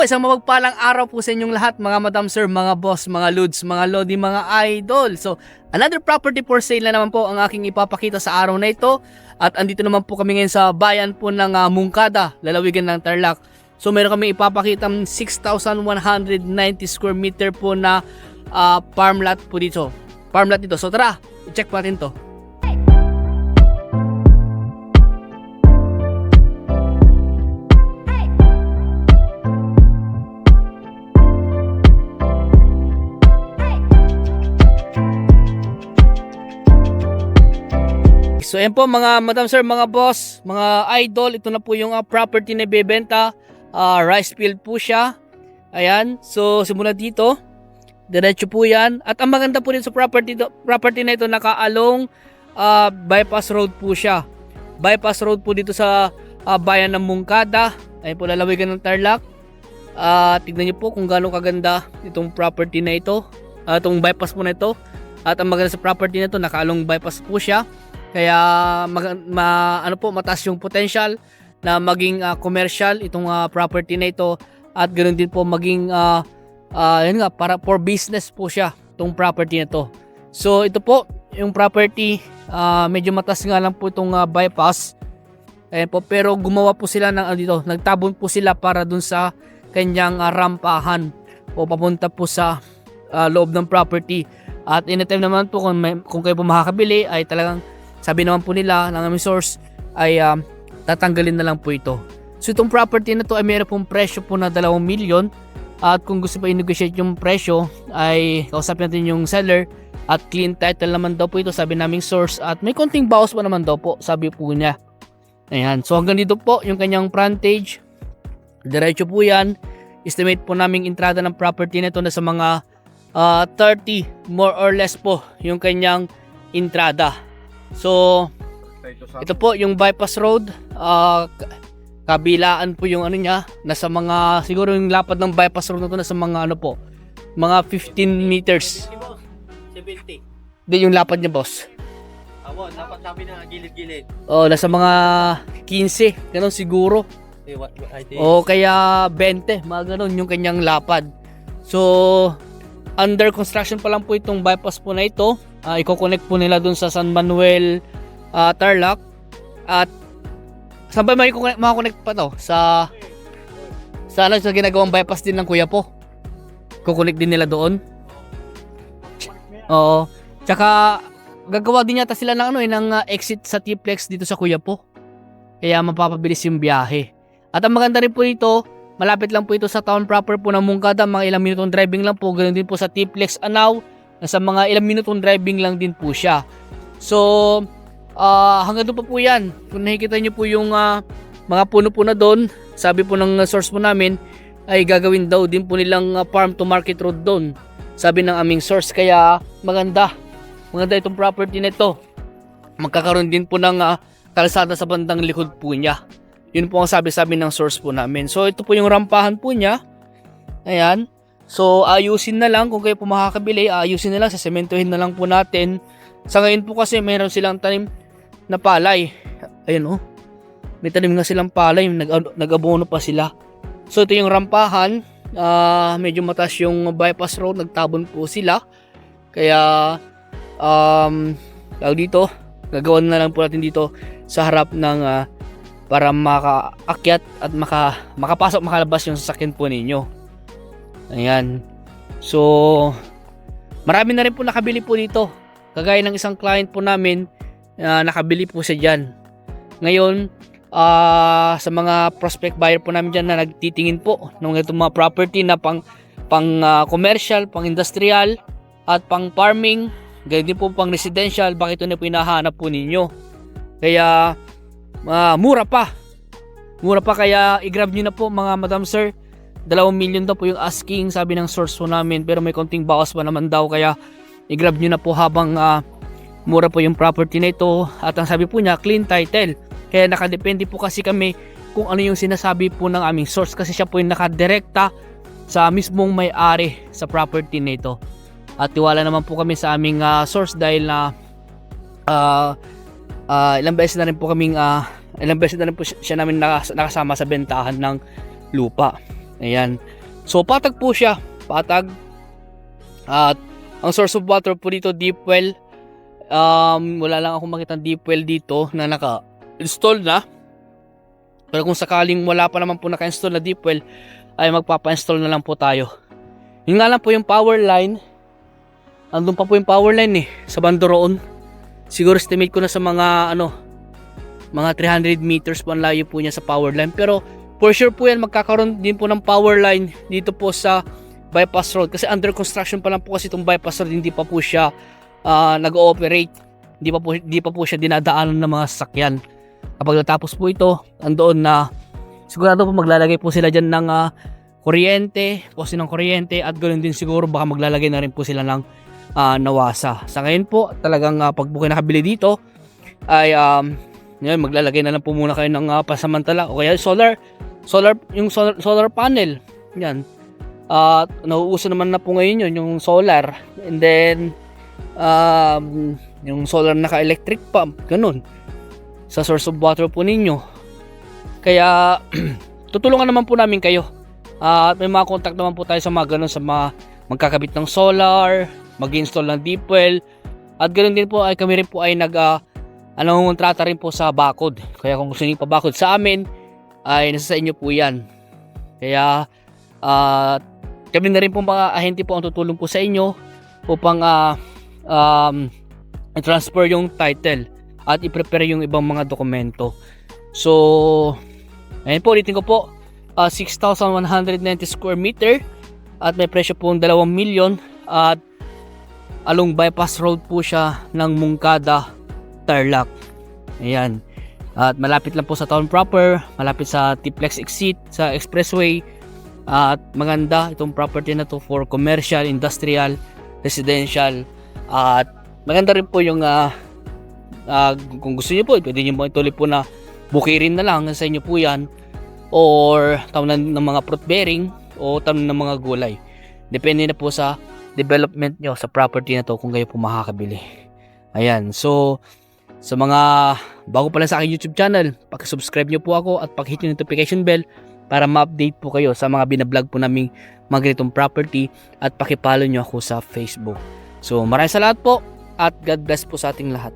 Isang mapagpalang araw po sa inyong lahat mga madam sir, mga boss, mga lods, mga lodi, mga idol. So, another property for sale na naman po ang aking ipapakita sa araw na ito. At andito naman po kami ngayon sa bayan po ng Mungkada, lalawigan ng Tarlac. So, meron kami ipapakita 6,190 square meter po na farm lot po dito. Farm lot dito. So, tara, i-check po natin to. So ayan po mga madam sir, mga boss, mga idol, ito na po yung property na ibebenta. Rice field po siya. Ayan, so simula dito, diretso po yan. At ang maganda po rin sa property na ito, nakaalong bypass road po siya. Bypass road po dito sa bayan ng Mungkada. Ayan po, lalawigan ng Tarlac. Tignan nyo po kung gaano kaganda itong property na ito, itong bypass po na ito. At ang maganda sa property na ito, nakaalong bypass po siya. Kaya mataas yung potential na maging commercial itong property na ito, at ganoon din po maging yun nga, para for business po siya itong property na ito. So ito po yung property, medyo mataas nga lang po itong bypass. Ayan po, pero gumawa po sila ng dito, nagtabon po sila para dun sa kanyang rampahan o papunta po sa loob ng property. At anytime naman po kung kayo po makakabili, ay talagang sabi naman po nila ng aming source ay tatanggalin na lang po ito. So itong property na to ay mayroon pong presyo po na 2 million. At kung gusto pa i-negotiate yung presyo, ay kausapin natin yung seller. At clean title naman daw po ito, sabi naming source. At may konting bawas pa naman daw po, sabi po niya. Ayan, so hanggang dito po yung kanyang frontage. Diretso po yan. Estimate po naming entrada ng property na ito na sa mga 30 more or less po yung kanyang entrada. So ito po yung bypass road, kabilaan po yung ano niya, nasa mga, siguro yung lapad ng bypass road na to nasa mga ano po, mga 15 meters. 70. Hindi yung lapad niya, boss. Dapat namin na gilid-gilid. Nasa mga 15, ganun siguro. O kaya 20, mga ganun yung kanyang lapad. So under construction pa lang po itong bypass po na ito. I-connect po nila dun sa San Manuel, Tarlac. At saan ba makakonect pa to? Sa ginagawang bypass din ng Kuya po. Kukonect din nila doon. Oo. Tsaka gagawa din yata sila ng ng exit sa T-Plex dito sa Kuya po. Kaya mapapabilis yung biyahe. At ang maganda rin po dito, malapit lang po ito sa town proper po ng Mungkada, mga ilang minutong driving lang po. Ganoon din po sa T-Plex Anao, nasa mga ilang minutong driving lang din po siya. So hanggang doon pa po yan. Kung nakikita nyo po yung mga puno po na doon, sabi po ng source po namin ay gagawin daw din po nilang farm to market road doon, sabi ng aming source. Kaya maganda itong property na ito. Magkakaroon din po ng kalsada sa bandang likod po niya. Yun po ang sabi ng source po namin. So ito po yung rampahan po niya. Ayan. So ayusin na lang, kung kayo po makakabili, ayusin na lang, sasementohin na lang po natin. Sa ngayon po kasi mayroon silang tanim na palay. Ayun may tanim nga silang palay, nag-abono pa sila. So ito yung rampahan, medyo mataas yung bypass road, nagtabon po sila. Kaya dito, gagawin na lang po natin dito sa harap ng para makaakyat at makapasok, makalabas yung sasakyan po ninyo. Ayan. So marami na rin po nakabili po dito. Kagaya ng isang client po namin, nakabili po siya dyan. Ngayon, sa mga prospect buyer po namin dyan na nagtitingin po ng itong mga property na pang commercial, pang industrial, at pang farming, ganyan din po pang residential, bakit ito na po hinahanap po ninyo. Kaya mura pa, kaya i-grab nyo na po mga madam sir. 2 million daw po yung asking, sabi ng source po namin, pero may konting bawas pa naman daw. Kaya i-grab nyo na po habang mura po yung property na ito. At ang sabi po niya, clean title. Kaya nakadepende po kasi kami kung ano yung sinasabi po ng aming source, kasi siya po yung nakadirekta sa mismong may-ari sa property na ito. At tiwala naman po kami sa aming source dahil na ilang beses na rin po siya namin nakasama sa bentahan ng lupa. Ayan. So patag po siya, patag. At ang source of water po dito, deep well. Wala lang akong makita deep well dito na naka-install na. Pero kung sakaling wala pa naman po naka-install na deep well, ay magpapa-install na lang po tayo. Yun nga lang po yung power line. Andun pa po yung power line sa bando roon. Siguro estimate ko na sa mga mga 300 meters po ang layo po niya sa power line. Pero for sure po yan, magkakaroon din po ng power line dito po sa bypass road. Kasi under construction pa lang po kasi itong bypass road, hindi pa po siya nag-ooperate. Hindi pa po siya dinadaanan ng mga sasakyan. Kapag natapos po ito, andoon na sigurado po maglalagay po sila dyan ng kuryente, poste ng kuryente, at ganoon din siguro baka maglalagay na rin po sila ng nawasa. Sa ngayon po, talagang pag po kayo nakabili dito, ay maglalagay na lang po muna kayo ng pasamantala o kaya solar panel. Yan. Nauuso naman na po ngayon yun, yung solar. And then, yung solar naka-electric pump, ganun. Sa source of water po ninyo. Kaya, tutulungan naman po namin kayo. At may mga contact naman po tayo sa mga ganun, sa mga magkakabit ng solar, mag-install ng deep well. At ganun din po ay kami rin po ay kontrata rin po sa bakod. Kaya kung gusto niyo pa bakod sa amin, ay nasa sa inyo po yan. Kaya, kami na rin po mga ahente po ang tutulong po sa inyo upang i-transfer yung title at i-prepare yung ibang mga dokumento. So, ayun po, ulitin ko po, 6,190 square meter at may presyo po ng 2 milyon at along bypass road po siya ng Moncada, Tarlac. Ayan. At malapit lang po sa town proper, malapit sa T-Plex exit, sa expressway. At maganda itong property na to for commercial, industrial, residential. At maganda rin po yung kung gusto niyo po, pwede niyo po ituloy po na bukirin na lang sa inyo po yan, or tawanan ng mga fruit bearing o tawanan ng mga gulay. Depende na po sa development nyo sa property na to kung kayo po makakabili. Ayan. So, sa mga bago pa lang sa aking YouTube channel, paki-subscribe nyo po ako at paki-hit yung notification bell para ma-update po kayo sa mga binablog po naming mga ganitong property at paki-follow nyo ako sa Facebook. So, maraming salamat po at God bless po sa ating lahat.